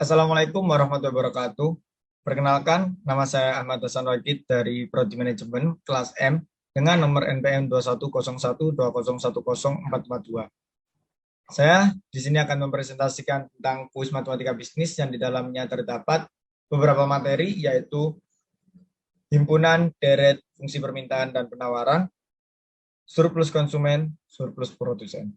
Assalamualaikum warahmatullahi wabarakatuh. Perkenalkan, nama saya Ahmad Hasan Wagid dari Prodi Manajemen kelas M dengan nomor NPM 210120104442. Saya di sini akan mempresentasikan tentang kuis matematika bisnis yang di dalamnya terdapat beberapa materi, yaitu himpunan, deret, fungsi permintaan dan penawaran, surplus konsumen, surplus produsen.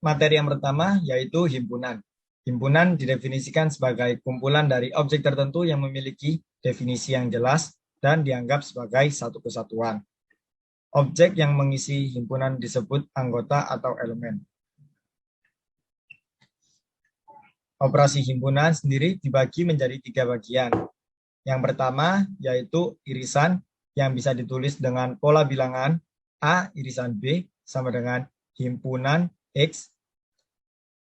Materi yang pertama yaitu himpunan. Himpunan didefinisikan sebagai kumpulan dari objek tertentu yang memiliki definisi yang jelas dan dianggap sebagai satu kesatuan. Objek yang mengisi himpunan disebut anggota atau elemen. Operasi himpunan sendiri dibagi menjadi 3 bagian. Yang pertama yaitu irisan yang bisa ditulis dengan pola bilangan A irisan B sama dengan himpunan X,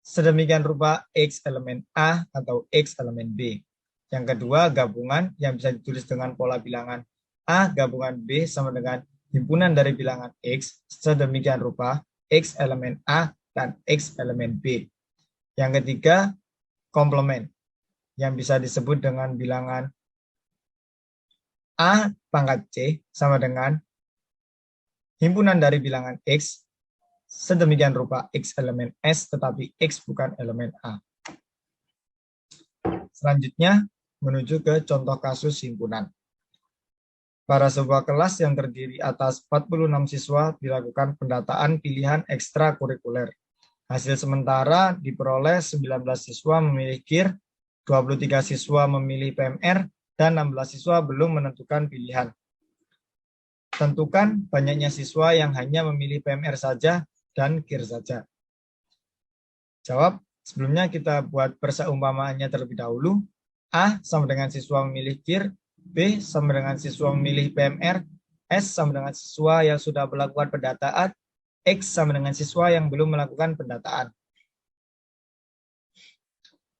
sedemikian rupa X elemen A atau X elemen B. Yang kedua, gabungan yang bisa ditulis dengan pola bilangan A gabungan B sama dengan himpunan dari bilangan X, sedemikian rupa X elemen A dan X elemen B. Yang ketiga, komplement yang bisa disebut dengan bilangan A pangkat C sama dengan himpunan dari bilangan X, sedemikian rupa X elemen S tetapi X bukan elemen A. Selanjutnya, menuju ke contoh kasus himpunan. Pada sebuah kelas yang terdiri atas 46 siswa dilakukan pendataan pilihan ekstrakurikuler. Hasil sementara diperoleh 19 siswa memilih KIR, 23 siswa memilih PMR, dan 16 siswa belum menentukan pilihan. Tentukan banyaknya siswa yang hanya memilih PMR saja dan KIR saja. Jawab, sebelumnya kita buat perseumpamaannya terlebih dahulu. A sama dengan siswa memilih KIR, B sama dengan siswa memilih PMR, S sama dengan siswa yang sudah melakukan pendataan, X sama dengan siswa yang belum melakukan pendataan.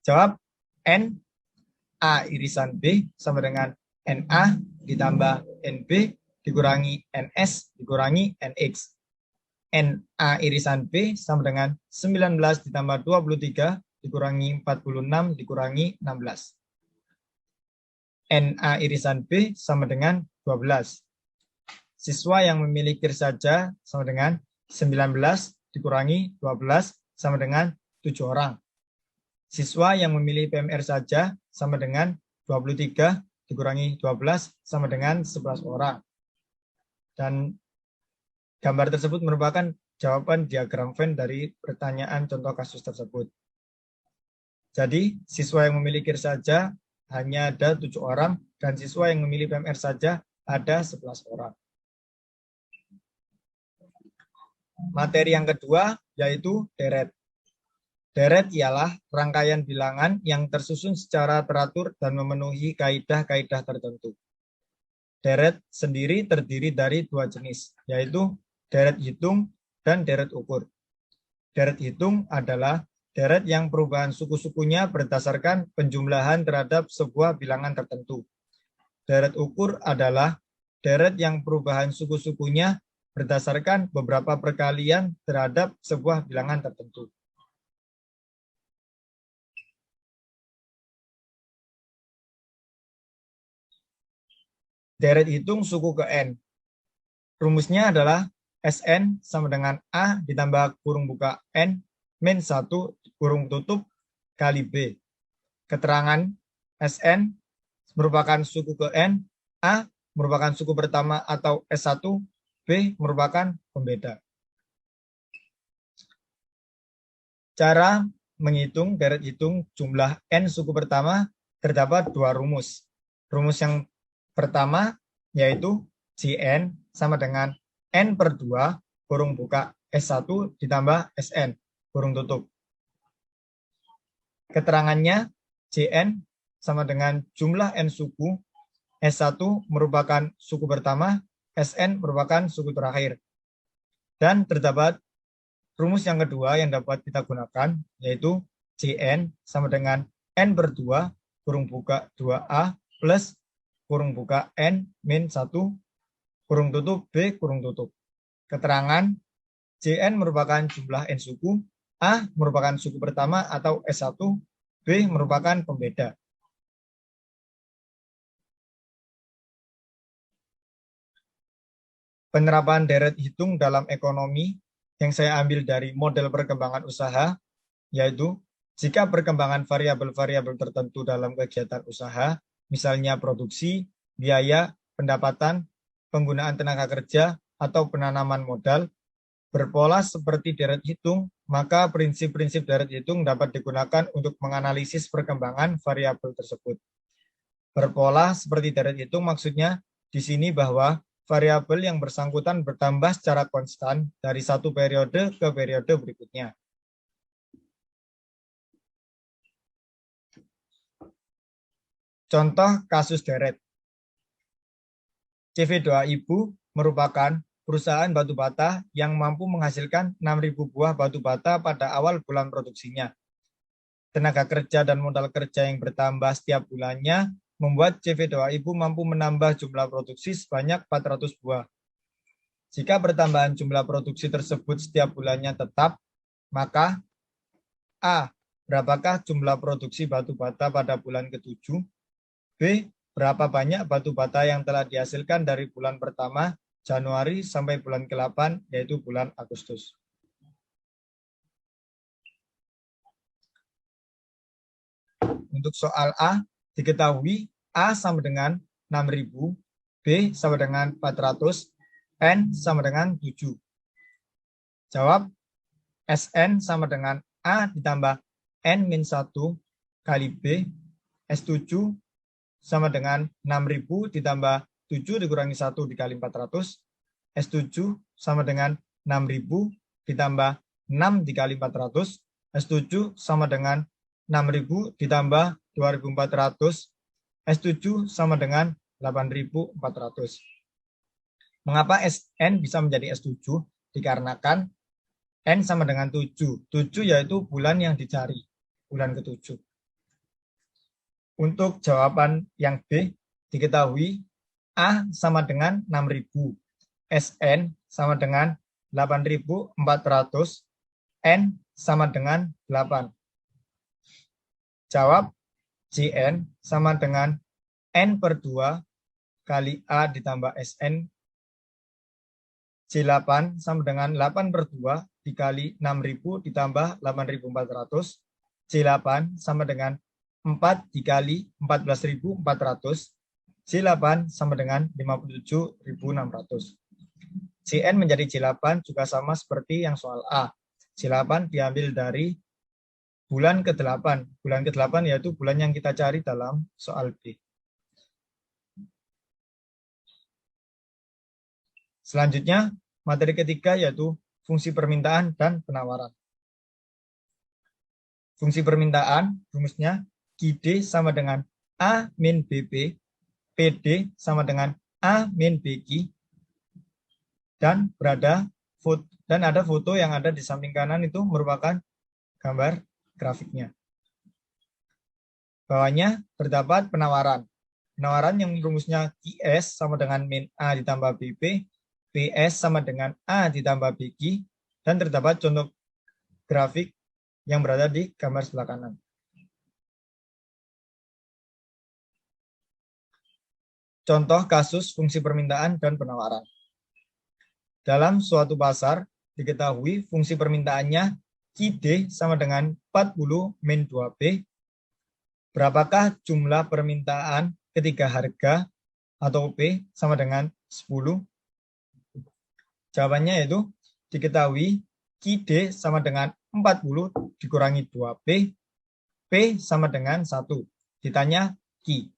Jawab, N A irisan B sama dengan NA ditambah NB dikurangi NS dikurangi NX. NA irisan B sama dengan 19 ditambah 23 dikurangi 46 dikurangi 16. NA irisan B sama dengan 12. Siswa yang memilih KIR saja sama dengan 19 dikurangi 12 sama dengan 7 orang. Siswa yang memilih PMR saja sama dengan 23 dikurangi 12 sama dengan 11 orang. Dan gambar tersebut merupakan jawaban diagram Venn dari pertanyaan contoh kasus tersebut. Jadi, siswa yang memilih KIR saja hanya ada 7 orang, dan siswa yang memilih PMR saja ada 11 orang. Materi yang kedua yaitu deret. Deret ialah rangkaian bilangan yang tersusun secara teratur dan memenuhi kaidah-kaidah tertentu. Deret sendiri terdiri dari 2 jenis, yaitu deret hitung dan deret ukur. Deret hitung adalah deret yang perubahan suku-sukunya berdasarkan penjumlahan terhadap sebuah bilangan tertentu. Deret ukur adalah deret yang perubahan suku-sukunya berdasarkan beberapa perkalian terhadap sebuah bilangan tertentu. Deret hitung suku ke N. Rumusnya adalah Sn sama dengan A ditambah kurung buka N min 1 kurung tutup kali B. Keterangan Sn merupakan suku ke N, A merupakan suku pertama atau S1, B merupakan pembeda. Cara menghitung deret hitung jumlah N suku pertama terdapat 2 rumus. Rumus yang pertama yaitu Cn sama dengan N per 2 kurung buka S1 ditambah Sn kurung tutup. Keterangannya Cn sama dengan jumlah N suku, S1 merupakan suku pertama, Sn merupakan suku terakhir. Dan terdapat rumus yang kedua yang dapat kita gunakan yaitu Cn sama dengan N per 2 kurung buka 2A plus kurung buka N min 1 kurung tutup B kurung tutup. Keterangan Cn merupakan jumlah N suku, A merupakan suku pertama atau S1, B B merupakan pembeda. Penerapan deret hitung dalam ekonomi yang saya ambil dari model perkembangan usaha, yaitu jika perkembangan variabel-variabel tertentu dalam kegiatan usaha, misalnya produksi, biaya, pendapatan, penggunaan tenaga kerja, atau penanaman modal, berpola seperti deret hitung, maka prinsip-prinsip deret hitung dapat digunakan untuk menganalisis perkembangan variabel tersebut. Berpola seperti deret hitung maksudnya di sini bahwa variabel yang bersangkutan bertambah secara konstan dari satu periode ke periode berikutnya. Contoh kasus deret. CV2 Ibu merupakan perusahaan batu bata yang mampu menghasilkan 6.000 buah batu bata pada awal bulan produksinya. Tenaga kerja dan modal kerja yang bertambah setiap bulannya membuat CV2 Ibu mampu menambah jumlah produksi sebanyak 400 buah. Jika pertambahan jumlah produksi tersebut setiap bulannya tetap, maka A. Berapakah jumlah produksi batu bata pada bulan ke-7? B. Berapa banyak batu bata yang telah dihasilkan dari bulan pertama, Januari, sampai bulan ke-8, yaitu bulan Agustus. Untuk soal A, diketahui A sama dengan 6.000, B sama dengan 400, N sama dengan 7. Jawab, Sn sama dengan A ditambah N-1 kali B, S7 sama dengan 6.000 ditambah 7 dikurangi 1 dikali 400, S7 sama dengan 6.000 ditambah 6 dikali 400, S7 sama dengan 6.000 ditambah 2.400, S7 sama dengan 8.400. Mengapa Sn bisa menjadi S7? Dikarenakan N sama dengan 7. 7 yaitu bulan yang dicari, bulan ke-7. Untuk jawaban yang B, diketahui A sama dengan 6.000, Sn sama dengan 8.400, N sama dengan 8. Jawab, Cn sama dengan N per 2 kali A ditambah Sn. C8 sama dengan 8 per 2 dikali 6.000 ditambah 8.400. C8 sama dengan 4 dikali 14.400. C8 sama dengan 57.600. Cn menjadi C8 juga sama seperti yang soal A. C8 diambil dari bulan ke-8. Bulan ke-8 yaitu bulan yang kita cari dalam soal B. Selanjutnya, materi ketiga yaitu fungsi permintaan dan penawaran. Fungsi permintaan, rumusnya QD sama dengan A min BP, PD sama dengan A min BQ, dan ada foto yang ada di samping kanan itu merupakan gambar grafiknya. Bawahnya terdapat penawaran. Penawaran yang rumusnya QS sama dengan min A ditambah BP, PS sama dengan A ditambah BQ, dan terdapat contoh grafik yang berada di gambar sebelah kanan. Contoh kasus fungsi permintaan dan penawaran. Dalam suatu pasar, diketahui fungsi permintaannya QD sama dengan 40 min 2P. Berapakah jumlah permintaan ketika harga atau P sama dengan 10? Jawabannya yaitu diketahui QD sama dengan 40 dikurangi 2P, P sama dengan 1. Ditanya Q.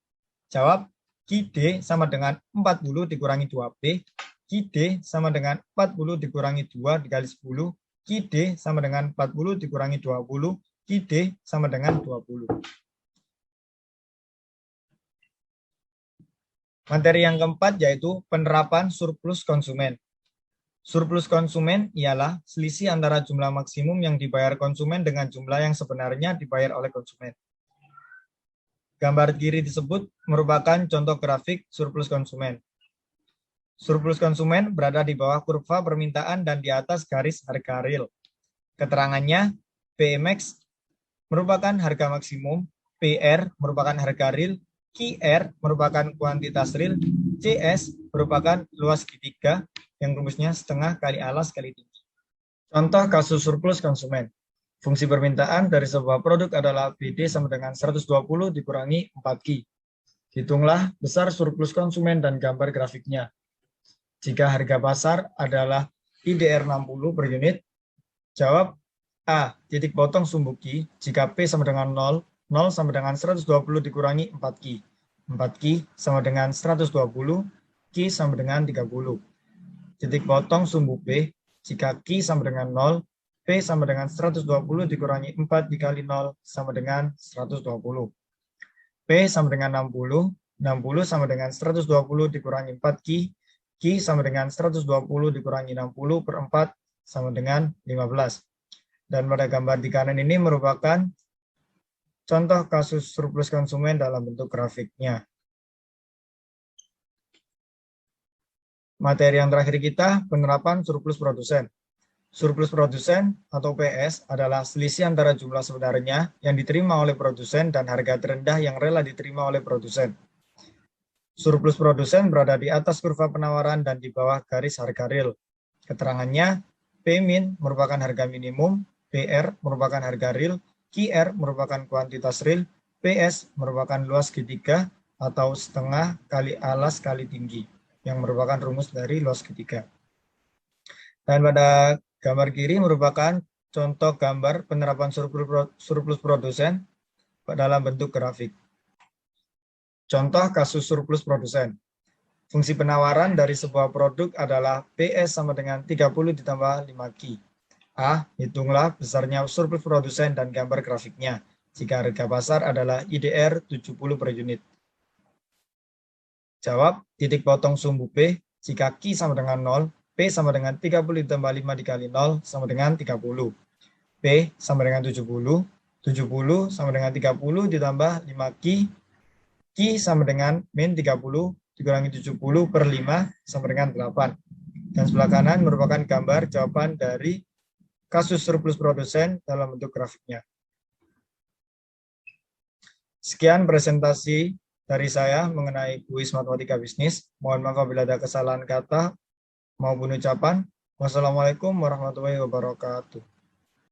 Jawab, QD sama dengan 40 dikurangi 2P, QD sama dengan 40 dikurangi 2 dikali 10, QD sama dengan 40 dikurangi 20, QD sama dengan 20. Materi yang keempat yaitu penerapan surplus konsumen. Surplus konsumen ialah selisih antara jumlah maksimum yang dibayar konsumen dengan jumlah yang sebenarnya dibayar oleh konsumen. Gambar kiri tersebut merupakan contoh grafik surplus konsumen. Surplus konsumen berada di bawah kurva permintaan dan di atas garis harga real. Keterangannya, PMX merupakan harga maksimum, PR merupakan harga real, QR merupakan kuantitas real, CS merupakan luas segitiga yang rumusnya setengah kali alas kali tinggi. Contoh kasus surplus konsumen. Fungsi permintaan dari sebuah produk adalah BD sama dengan 120 dikurangi 4Q. Hitunglah besar surplus konsumen dan gambar grafiknya. Jika harga pasar adalah IDR 60 per unit, jawab A. Titik potong sumbu Q jika P sama dengan 0, 0 sama dengan 120 dikurangi 4Q. 4Q sama dengan 120, Q sama dengan 30. Titik potong sumbu P jika Q sama dengan 0, P sama dengan 120 dikurangi 4 dikali 0 sama dengan 120. P sama dengan 60, 60 sama dengan 120 dikurangi 4Q, Q sama dengan 120 dikurangi 60 per 4 sama dengan 15. Dan pada gambar di kanan ini merupakan contoh kasus surplus konsumen dalam bentuk grafiknya. Materi yang terakhir kita, penerapan surplus produsen. Surplus produsen atau PS adalah selisih antara jumlah sebenarnya yang diterima oleh produsen dan harga terendah yang rela diterima oleh produsen. Surplus produsen berada di atas kurva penawaran dan di bawah garis harga real. Keterangannya, P- merupakan harga minimum, PR merupakan harga real, QR merupakan kuantitas real, PS merupakan luas segitiga atau setengah kali alas kali tinggi, yang merupakan rumus dari luas segitiga. Dan pada gambar kiri merupakan contoh gambar penerapan surplus produsen dalam bentuk grafik. Contoh kasus surplus produsen. Fungsi penawaran dari sebuah produk adalah PS sama dengan 30 ditambah 5Q. A. Hitunglah besarnya surplus produsen dan gambar grafiknya jika harga pasar adalah IDR 70 per unit. Jawab, titik potong sumbu P jika Q sama dengan 0, P sama dengan 30 ditambah 5 dikali 0 sama dengan 30. P sama dengan 70, 70 sama dengan 30 ditambah 5Q, Q sama dengan min 30 dikurangi 70 per 5 sama dengan 8. Dan sebelah kanan merupakan gambar jawaban dari kasus surplus produsen dalam bentuk grafiknya. Sekian presentasi dari saya mengenai kuis matematika bisnis. Mohon maaf apabila ada kesalahan kata maupun ucapan. Wassalamualaikum warahmatullahi wabarakatuh.